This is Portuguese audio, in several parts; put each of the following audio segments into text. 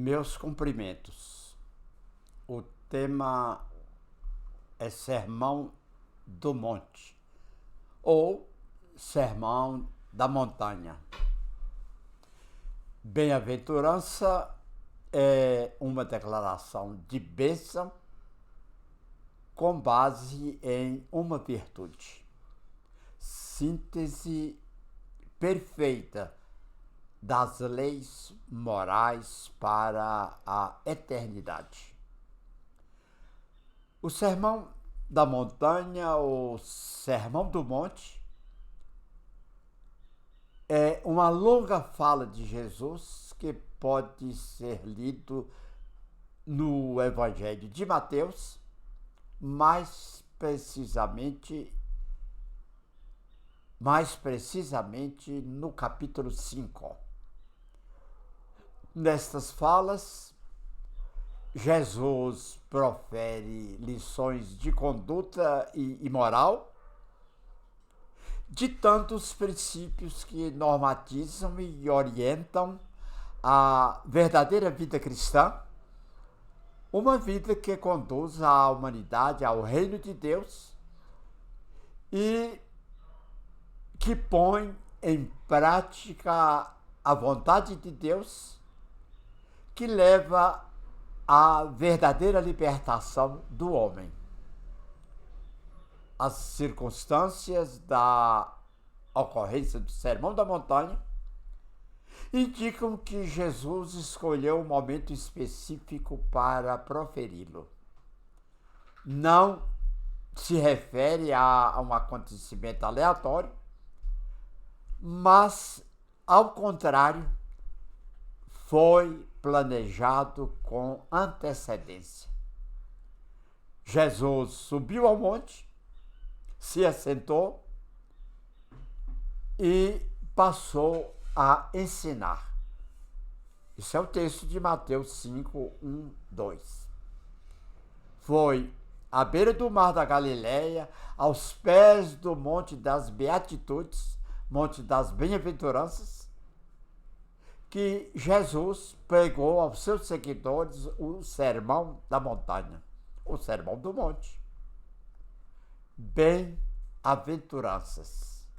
Meus cumprimentos. O tema é Sermão do Monte ou Sermão da Montanha. Bem-aventurança é uma declaração de bênção com base em uma virtude. Síntese perfeita das leis morais para a eternidade. O Sermão da Montanha, ou Sermão do Monte, é uma longa fala de Jesus que pode ser lido no Evangelho de Mateus, mais precisamente no capítulo 5. Nestas falas, Jesus profere lições de conduta e moral, ditando os princípios que normatizam e orientam a verdadeira vida cristã, uma vida que conduz a humanidade ao reino de Deus e que põe em prática a vontade de Deus, que leva à verdadeira libertação do homem. As circunstâncias da ocorrência do Sermão da Montanha indicam que Jesus escolheu um momento específico para proferi-lo. Não se refere a um acontecimento aleatório, mas, ao contrário, foi planejado com antecedência. Jesus subiu ao monte, se assentou e passou a ensinar. Isso é o texto de Mateus 5, 1, 2. Foi à beira do mar da Galileia, aos pés do Monte das Beatitudes, Monte das Bem-aventuranças, que Jesus pregou aos seus seguidores o Sermão da Montanha, o Sermão do Monte. Bem-aventuranças.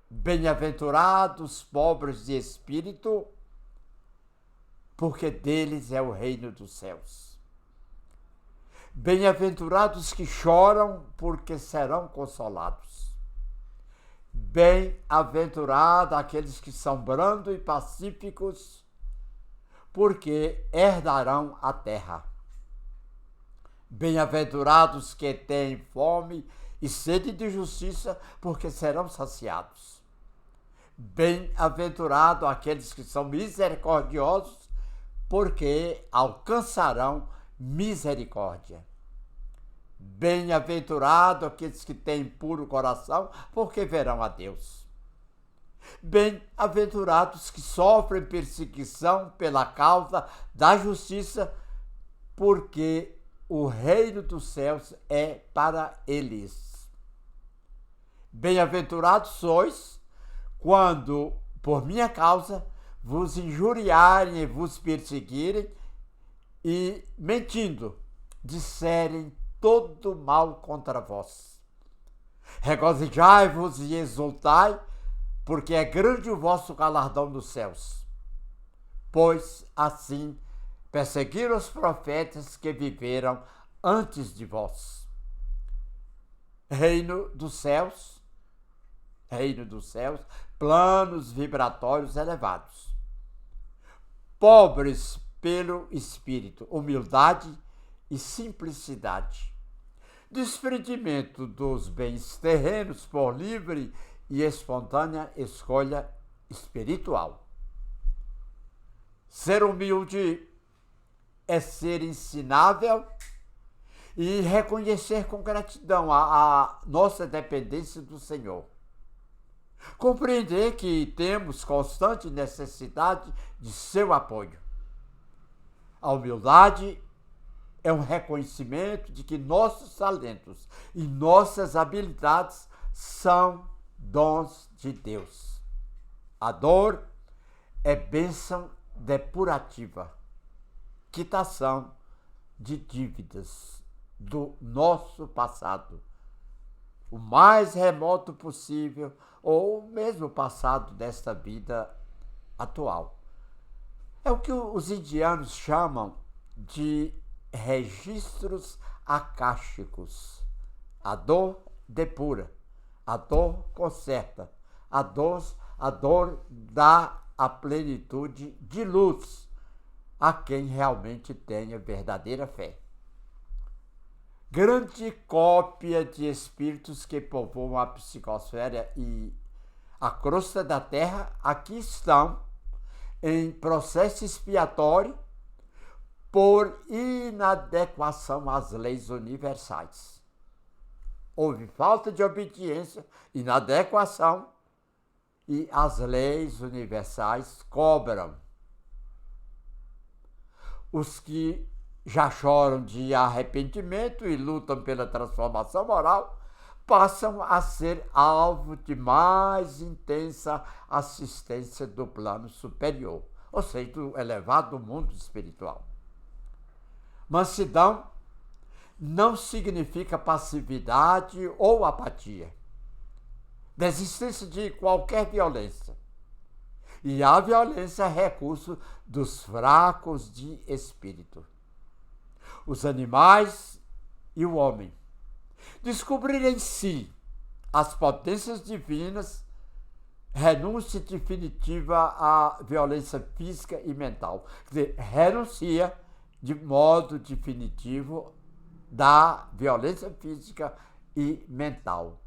Bem-aventurados pobres de espírito, porque deles é o reino dos céus. Bem-aventurados que choram, porque serão consolados. Bem-aventurados aqueles que são brandos e pacíficos, porque herdarão a terra. Bem-aventurados que têm fome e sede de justiça, porque serão saciados. Bem-aventurados aqueles que são misericordiosos, porque alcançarão misericórdia. Bem-aventurados aqueles que têm puro coração, porque verão a Deus. Bem-aventurados que sofrem perseguição pela causa da justiça, porque o reino dos céus é para eles. Bem-aventurados sois quando, por minha causa, vos injuriarem e vos perseguirem e, mentindo, disserem todo mal contra vós. Regozijai-vos e exultai, porque é grande o vosso galardão nos céus. Pois assim perseguiram os profetas que viveram antes de vós. Reino dos céus, planos vibratórios elevados. Pobres pelo espírito, humildade e simplicidade. Desprendimento dos bens terrenos por livre e espontânea escolha espiritual. Ser humilde é ser ensinável e reconhecer com gratidão a nossa dependência do Senhor. Compreender que temos constante necessidade de seu apoio. A humildade é um reconhecimento de que nossos talentos e nossas habilidades são dons de Deus. A dor é bênção depurativa, quitação de dívidas do nosso passado, o mais remoto possível, ou mesmo o passado desta vida atual. É o que os indianos chamam de registros akáshicos. A dor depura, a dor conserta, a dor dá a plenitude de luz a quem realmente tenha verdadeira fé. Grande cópia de espíritos que povoam a psicosfera e a crosta da Terra aqui estão em processo expiatório por inadequação às leis universais. Houve falta de obediência, inadequação, e as leis universais cobram. Os que já choram de arrependimento e lutam pela transformação moral passam a ser alvo de mais intensa assistência do plano superior, ou seja, do elevado mundo espiritual. Mansidão não significa passividade ou apatia, desistência de qualquer violência. E a violência é recurso dos fracos de espírito. Os animais e o homem descobrir em si as potências divinas, renúncia definitiva à violência física e mental. Quer dizer, renuncia de modo definitivo da violência física e mental.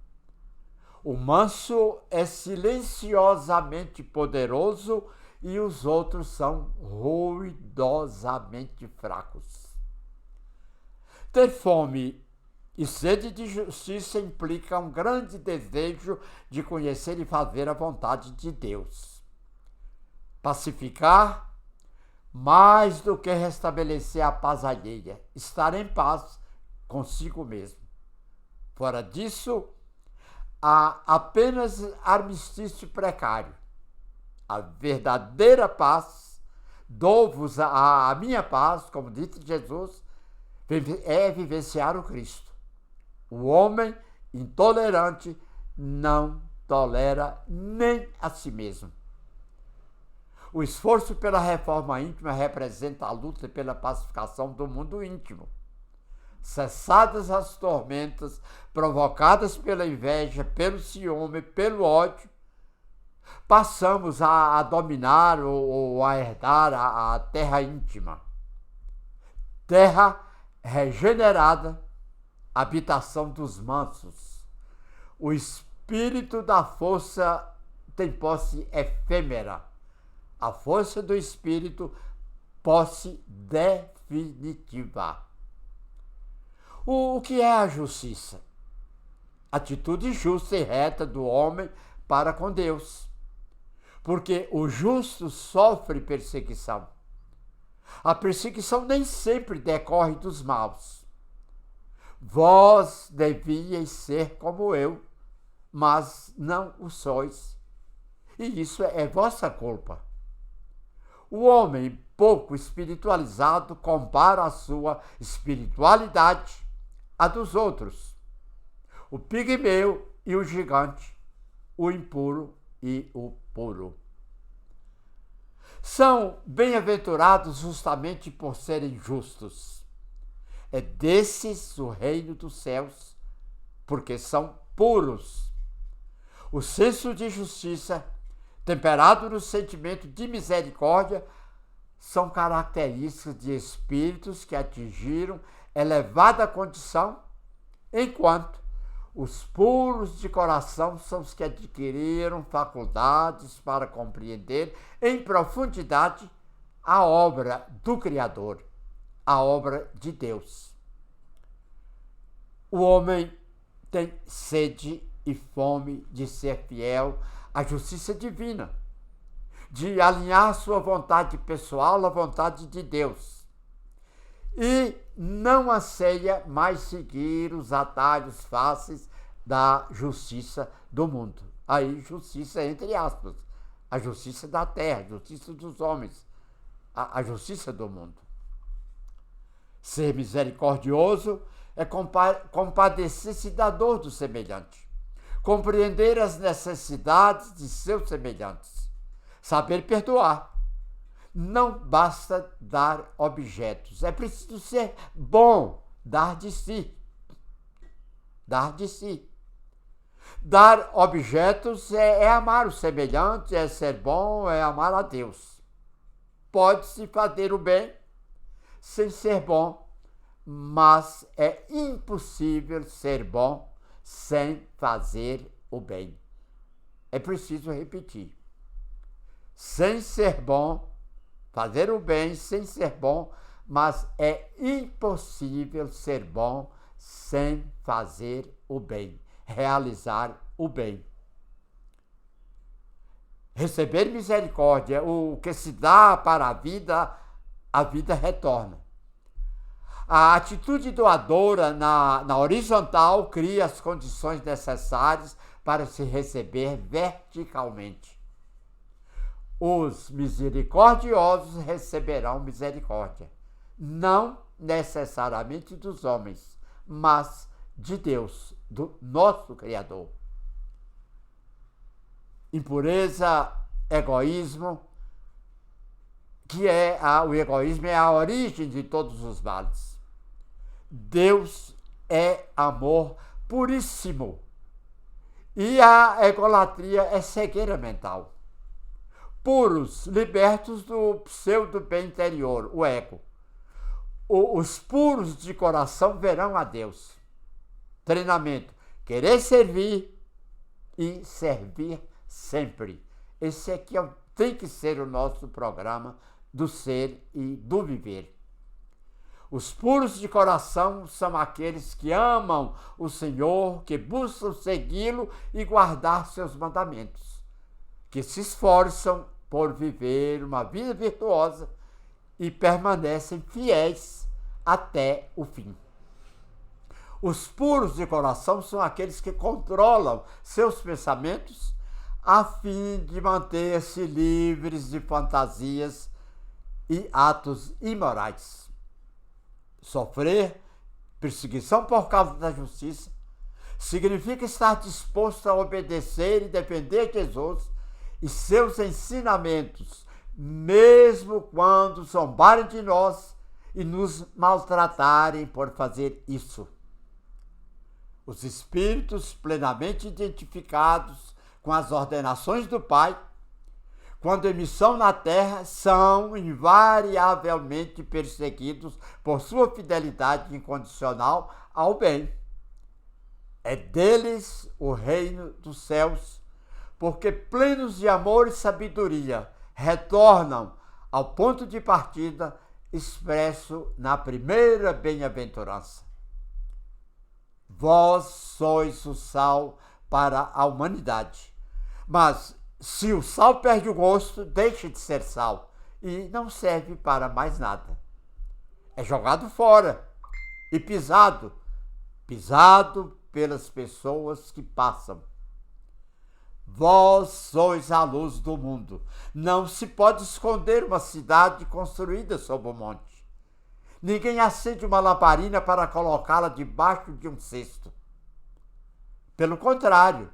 O manso é silenciosamente poderoso e os outros são ruidosamente fracos. Ter fome e sede de justiça implica um grande desejo de conhecer e fazer a vontade de Deus. Pacificar, mais do que restabelecer a paz alheia, estar em paz consigo mesmo. Fora disso, há apenas armistício precário. A verdadeira paz, dou-vos a minha paz, como disse Jesus, é vivenciar o Cristo. O homem intolerante não tolera nem a si mesmo. O esforço pela reforma íntima representa a luta pela pacificação do mundo íntimo. Cessadas as tormentas provocadas pela inveja, pelo ciúme, pelo ódio, passamos a dominar ou a herdar a terra íntima. Terra regenerada, habitação dos mansos. O espírito da força tem posse efêmera. A força do espírito, posse definitiva. O que é a justiça? Atitude justa e reta do homem para com Deus. Porque o justo sofre perseguição. A perseguição nem sempre decorre dos maus. Vós devíeis ser como eu, mas não o sois. E isso é vossa culpa. O homem pouco espiritualizado compara a sua espiritualidade à dos outros. O pigmeu e o gigante, o impuro e o puro. São bem-aventurados justamente por serem justos. É desses o reino dos céus, porque são puros. O senso de justiça, temperado no sentimento de misericórdia, são características de espíritos que atingiram elevada condição, enquanto os puros de coração são os que adquiriram faculdades para compreender em profundidade a obra do Criador, a obra de Deus. O homem tem sede e fome de ser fiel à justiça divina, de alinhar sua vontade pessoal à vontade de Deus. E não anseia mais seguir os atalhos fáceis da justiça do mundo. Aí, justiça entre aspas, a justiça da terra, a justiça dos homens, a justiça do mundo. Ser misericordioso é compadecer-se da dor do semelhante, compreender as necessidades de seus semelhantes, saber perdoar. Não basta dar objetos, é preciso ser bom, dar de si. Dar de si. Dar objetos é amar o semelhante, é ser bom, é amar a Deus. Pode-se fazer o bem sem ser bom, mas é impossível ser bom sem fazer o bem. É preciso repetir. Sem ser bom, fazer o bem sem ser bom, mas é impossível ser bom sem fazer o bem, realizar o bem. Receber misericórdia, o que se dá para a vida retorna. A atitude doadora na horizontal cria as condições necessárias para se receber verticalmente. Os misericordiosos receberão misericórdia, não necessariamente dos homens, mas de Deus, do nosso Criador. Impureza, egoísmo, o egoísmo é a origem de todos os males. Deus é amor puríssimo e a egolatria é cegueira mental. Puros, libertos do pseudo-bem interior, o ego. Os puros de coração verão a Deus. Treinamento, querer servir e servir sempre. Esse aqui tem que ser o nosso programa do ser e do viver. Os puros de coração são aqueles que amam o Senhor, que buscam segui-lo e guardar seus mandamentos, que se esforçam por viver uma vida virtuosa e permanecem fiéis até o fim. Os puros de coração são aqueles que controlam seus pensamentos a fim de manter-se livres de fantasias e atos imorais. Sofrer perseguição por causa da justiça significa estar disposto a obedecer e defender Jesus e seus ensinamentos, mesmo quando zombarem de nós e nos maltratarem por fazer isso. Os espíritos plenamente identificados com as ordenações do Pai, quando em missão na terra, são invariavelmente perseguidos por sua fidelidade incondicional ao bem. É deles o reino dos céus, porque plenos de amor e sabedoria retornam ao ponto de partida expresso na primeira bem-aventurança. Vós sois o sal para a humanidade, mas se o sal perde o gosto, deixa de ser sal e não serve para mais nada. É jogado fora e pisado pelas pessoas que passam. Vós sois a luz do mundo. Não se pode esconder uma cidade construída sob o monte. Ninguém acende uma lamparina para colocá-la debaixo de um cesto. Pelo contrário,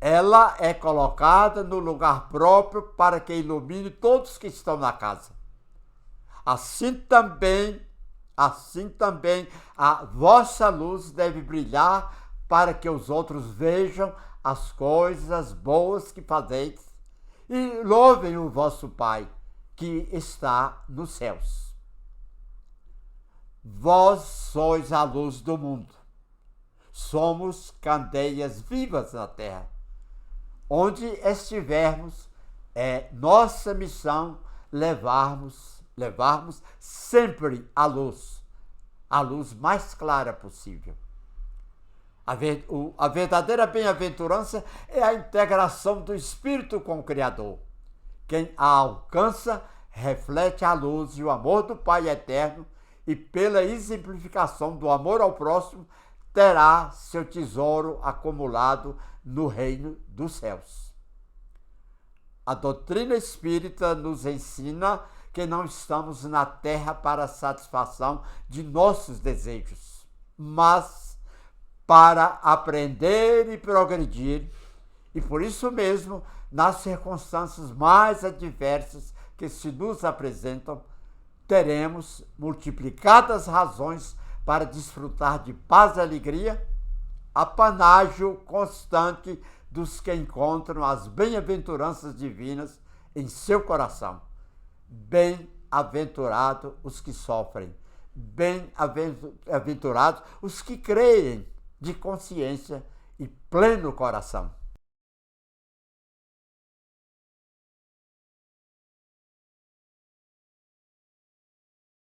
ela é colocada no lugar próprio para que ilumine todos que estão na casa. Assim também a vossa luz deve brilhar para que os outros vejam as coisas boas que fazeis e louvem o vosso Pai, que está nos céus. Vós sois a luz do mundo. Somos candeias vivas na terra. Onde estivermos, é nossa missão levarmos sempre a luz mais clara possível. A verdadeira bem-aventurança é a integração do Espírito com o Criador. Quem a alcança reflete a luz e o amor do Pai eterno e, pela exemplificação do amor ao próximo, terá seu tesouro acumulado no reino dos céus. A doutrina espírita nos ensina que não estamos na Terra para a satisfação de nossos desejos, mas para aprender e progredir, e por isso mesmo, nas circunstâncias mais adversas que se nos apresentam, teremos multiplicadas razões para desfrutar de paz e alegria, apanágio constante dos que encontram as bem-aventuranças divinas em seu coração. Bem-aventurados os que sofrem, bem-aventurados os que creem de consciência e pleno coração.